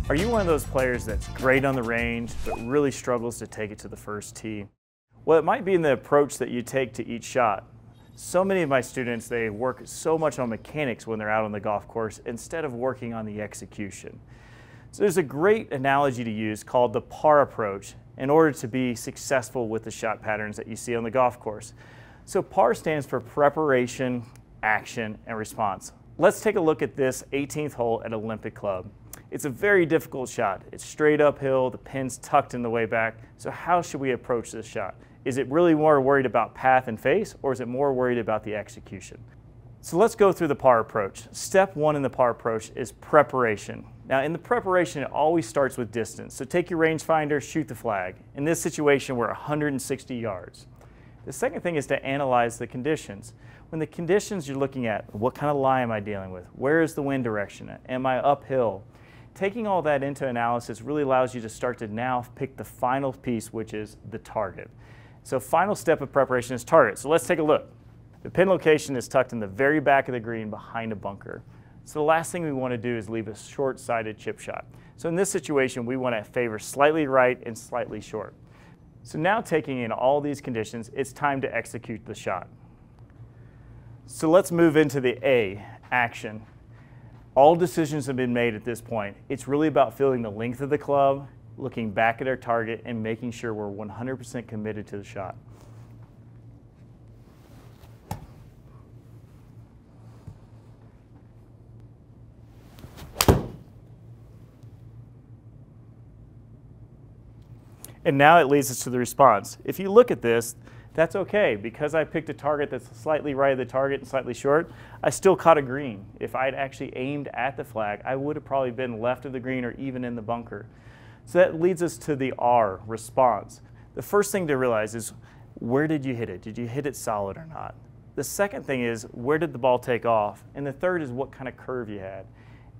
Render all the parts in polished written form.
Are you one of those players that's great on the range, but really struggles to take it to the first tee? Well, it might be in the approach that you take to each shot. So many of my students, they work so much on mechanics when they're out on the golf course instead of working on the execution. So there's a great analogy to use called the PAR approach in order to be successful with the shot patterns that you see on the golf course. So PAR stands for preparation, action, and response. Let's take a look at this 18th hole at Olympic Club. It's a very difficult shot. It's straight uphill, the pin's tucked in the way back. So how should we approach this shot? Is it really more worried about path and face, or is it more worried about the execution? So let's go through the PAR approach. Step one in the PAR approach is preparation. Now in the preparation, it always starts with distance. So take your rangefinder, shoot the flag. In this situation, we're 160 yards. The second thing is to analyze the conditions. When the conditions you're looking at, what kind of lie am I dealing with? Where is the wind direction? Am I uphill? Taking all that into analysis really allows you to start to now pick the final piece, which is the target. So final step of preparation is target. So let's take a look. The pin location is tucked in the very back of the green behind a bunker. So the last thing we want to do is leave a short-sided chip shot. So in this situation, we want to favor slightly right and slightly short. So now taking in all these conditions, it's time to execute the shot. So let's move into the A, action. All decisions have been made at this point. It's really about feeling the length of the club, looking back at our target, and making sure we're 100% committed to the shot. And now it leads us to the response. If you look at this, that's okay. Because I picked a target that's slightly right of the target and slightly short, I still caught a green. If I had actually aimed at the flag, I would have probably been left of the green or even in the bunker. So that leads us to the R, response. The first thing to realize is, where did you hit it? Did you hit it solid or not? The second thing is, where did the ball take off? And the third is what kind of curve you had.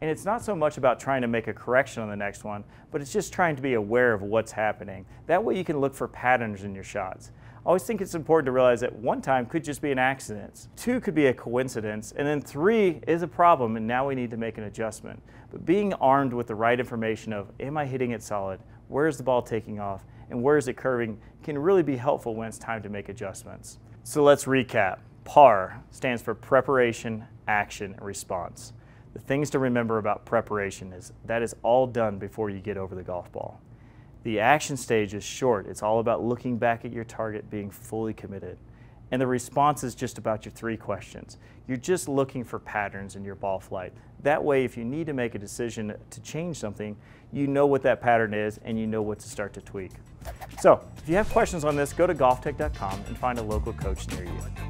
And it's not so much about trying to make a correction on the next one, but it's just trying to be aware of what's happening. That way you can look for patterns in your shots. I always think it's important to realize that one time could just be an accident, two could be a coincidence, and then three is a problem and now we need to make an adjustment. But being armed with the right information of, am I hitting it solid, where is the ball taking off, and where is it curving, can really be helpful when it's time to make adjustments. So let's recap. PAR stands for preparation, action, and response. The things to remember about preparation is that is all done before you get over the golf ball. The action stage is short. It's all about looking back at your target, being fully committed. And the response is just about your three questions. You're just looking for patterns in your ball flight. That way, if you need to make a decision to change something, you know what that pattern is and you know what to start to tweak. So, if you have questions on this, go to golftec.com and find a local coach near you.